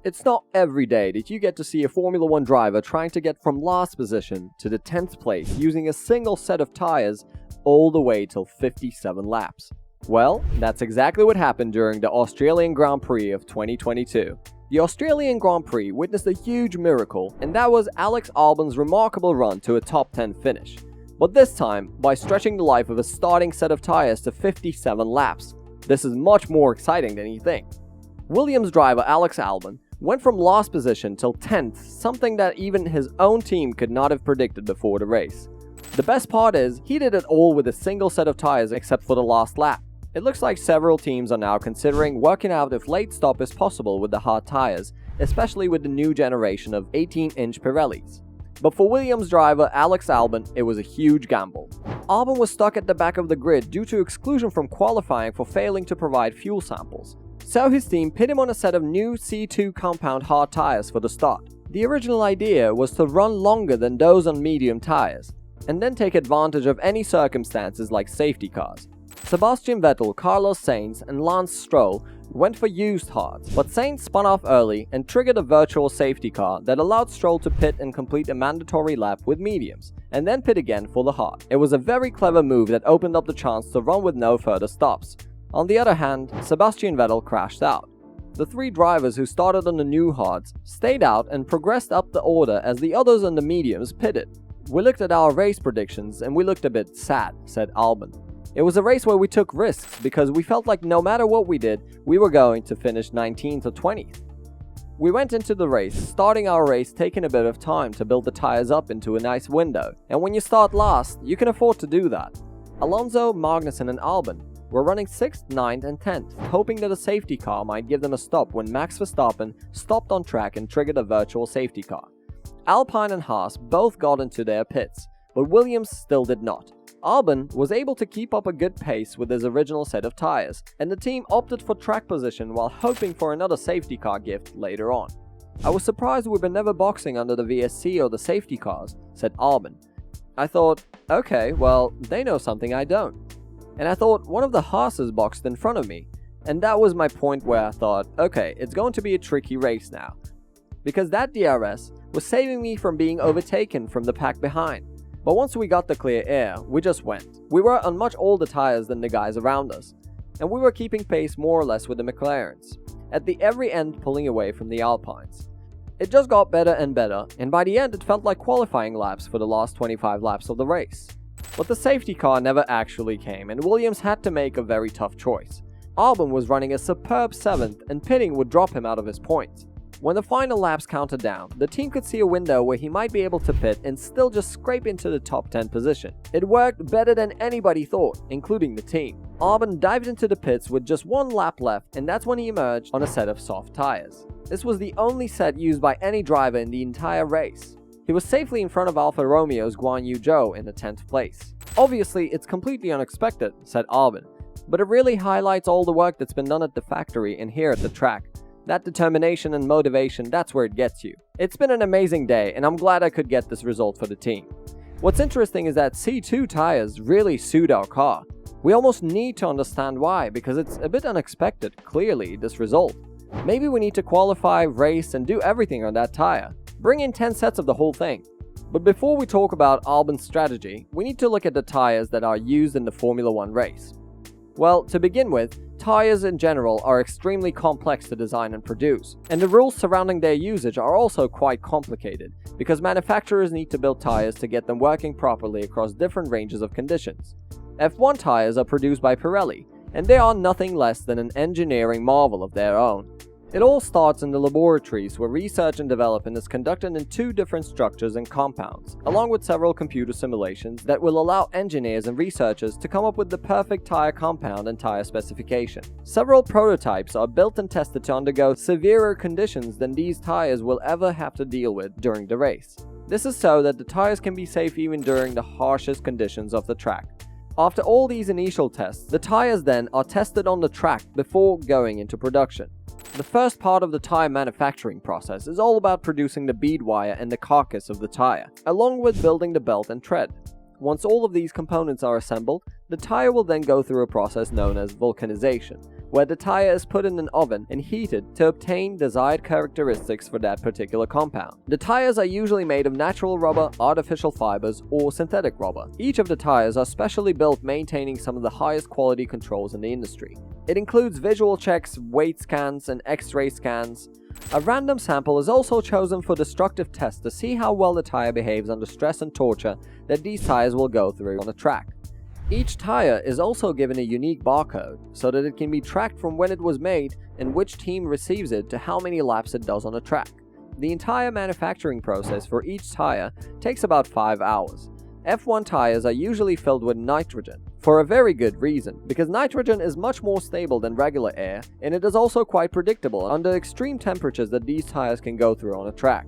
It's not every day that you get to see a Formula 1 driver trying to get from last position to the 10th place using a single set of tires all the way till 57 laps. Well, that's exactly what happened during the Australian Grand Prix of 2022. The Australian Grand Prix witnessed a huge miracle, and that was Alex Albon's remarkable run to a top 10 finish. But this time, by stretching the life of a starting set of tires to 57 laps. This is much more exciting than you think. Williams driver Alex Albon went from last position till 10th, something that even his own team could not have predicted before the race. The best part is, he did it all with a single set of tires except for the last lap. It looks like several teams are now considering working out if late stop is possible with the hard tires, especially with the new generation of 18-inch Pirellis. But for Williams driver Alex Albon, it was a huge gamble. Albon was stuck at the back of the grid due to exclusion from qualifying for failing to provide fuel samples. So his team pit him on a set of new C2 compound hard tires for the start. The original idea was to run longer than those on medium tires, and then take advantage of any circumstances like safety cars. Sebastian Vettel, Carlos Sainz, and Lance Stroll went for used hards, but Sainz spun off early and triggered a virtual safety car that allowed Stroll to pit and complete a mandatory lap with mediums, and then pit again for the hard. It was a very clever move that opened up the chance to run with no further stops. On the other hand, Sebastian Vettel crashed out. The three drivers who started on the new hards stayed out and progressed up the order as the others on the mediums pitted. "We looked at our race predictions and we looked a bit sad," said Albon. "It was a race where we took risks because we felt like no matter what we did, we were going to finish 19th or 20th. We went into the race, starting our race taking a bit of time to build the tires up into a nice window, and when you start last, you can afford to do that." Alonso, Magnussen and Albon were running 6th, 9th and 10th, hoping that a safety car might give them a stop when Max Verstappen stopped on track and triggered a virtual safety car. Alpine and Haas both got into their pits, but Williams still did not. Albon was able to keep up a good pace with his original set of tires, and the team opted for track position while hoping for another safety car gift later on. "I was surprised we were never boxing under the VSC or the safety cars," said Albon. "I thought, okay, well, they know something I don't. And I thought one of the Haas's boxed in front of me, and that was my point where I thought, okay, it's going to be a tricky race now. Because that DRS was saving me from being overtaken from the pack behind. But once we got the clear air, we just went. We were on much older tires than the guys around us, and we were keeping pace more or less with the McLarens, at the every end pulling away from the Alpines. It just got better and better, and by the end it felt like qualifying laps for the last 25 laps of the race. But the safety car never actually came, and Williams had to make a very tough choice. Albon was running a superb 7th, and pitting would drop him out of his points. When the final laps counted down, the team could see a window where he might be able to pit and still just scrape into the top 10 position. It worked better than anybody thought, including the team. Albon dived into the pits with just one lap left, and that's when he emerged on a set of soft tires. This was the only set used by any driver in the entire race. He was safely in front of Alfa Romeo's Guan Yu Zhou in the 10th place. "Obviously, it's completely unexpected," said Albon, "but it really highlights all the work that's been done at the factory and here at the track. That determination and motivation, that's where it gets you. It's been an amazing day, and I'm glad I could get this result for the team." What's interesting is that C2 tires really suit our car. We almost need to understand why, because it's a bit unexpected, clearly, this result. Maybe we need to qualify, race, and do everything on that tire. Bring in 10 sets of the whole thing. But before we talk about Albon's strategy, we need to look at the tires that are used in the Formula 1 race. Well, to begin with, tires in general are extremely complex to design and produce, and the rules surrounding their usage are also quite complicated, because manufacturers need to build tires to get them working properly across different ranges of conditions. F1 tires are produced by Pirelli, and they are nothing less than an engineering marvel of their own. It all starts in the laboratories where research and development is conducted in 2 different structures and compounds, along with several computer simulations that will allow engineers and researchers to come up with the perfect tire compound and tire specification. Several prototypes are built and tested to undergo severer conditions than these tires will ever have to deal with during the race. This is so that the tires can be safe even during the harshest conditions of the track. After all these initial tests, the tires then are tested on the track before going into production. The first part of the tire manufacturing process is all about producing the bead wire and the carcass of the tire, along with building the belt and tread. Once all of these components are assembled, the tire will then go through a process known as vulcanization, where the tire is put in an oven and heated to obtain desired characteristics for that particular compound. The tires are usually made of natural rubber, artificial fibers, or synthetic rubber. Each of the tires are specially built, maintaining some of the highest quality controls in the industry. It includes visual checks, weight scans, and X-ray scans. A random sample is also chosen for destructive tests to see how well the tire behaves under stress and torture that these tires will go through on a track. Each tire is also given a unique barcode so that it can be tracked from when it was made and which team receives it to how many laps it does on a track. The entire manufacturing process for each tire takes about 5 hours. F1 tires are usually filled with nitrogen, for a very good reason, because nitrogen is much more stable than regular air, and it is also quite predictable under extreme temperatures that these tires can go through on a track.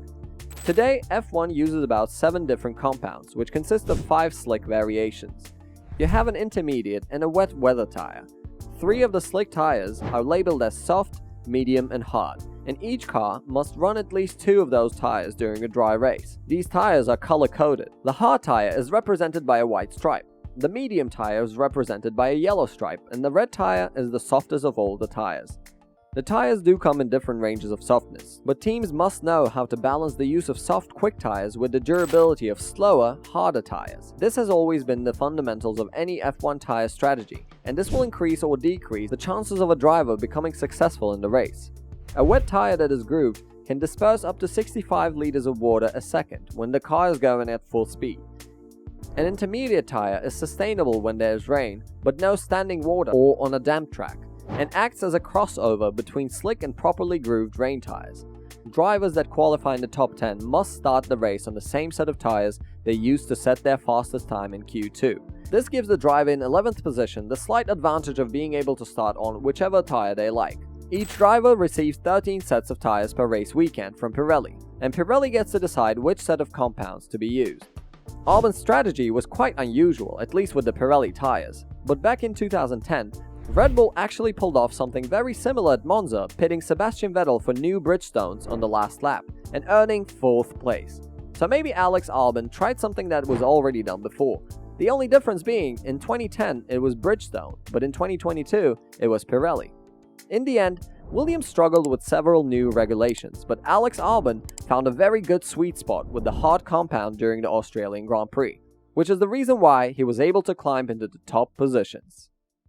Today, F1 uses about 7 different compounds, which consist of 5 slick variations. You have an intermediate and a wet weather tire. 3 of the slick tires are labeled as soft, medium, and hard, and each car must run at least 2 of those tires during a dry race. These tires are color-coded. The hard tire is represented by a white stripe, the medium tire is represented by a yellow stripe, and the red tire is the softest of all the tires. The tires do come in different ranges of softness, but teams must know how to balance the use of soft, quick tires with the durability of slower, harder tires. This has always been the fundamentals of any F1 tire strategy, and this will increase or decrease the chances of a driver becoming successful in the race. A wet tire that is grooved can disperse up to 65 liters of water a second when the car is going at full speed. An intermediate tire is sustainable when there is rain, but no standing water or on a damp track, and acts as a crossover between slick and properly grooved rain tires. Drivers that qualify in the top 10 must start the race on the same set of tires they used to set their fastest time in Q2. This gives the driver in 11th position the slight advantage of being able to start on whichever tire they like. Each driver receives 13 sets of tires per race weekend from Pirelli, and Pirelli gets to decide which set of compounds to be used. Albon's strategy was quite unusual, at least with the Pirelli tires, but back in 2010, Red Bull actually pulled off something very similar at Monza, pitting Sebastian Vettel for new Bridgestones on the last lap, and earning 4th place. So maybe Alex Albon tried something that was already done before. The only difference being, in 2010 it was Bridgestone, but in 2022 it was Pirelli. In the end, Williams struggled with several new regulations, but Alex Albon found a very good sweet spot with the hard compound during the Australian Grand Prix, which is the reason why he was able to climb into the top positions.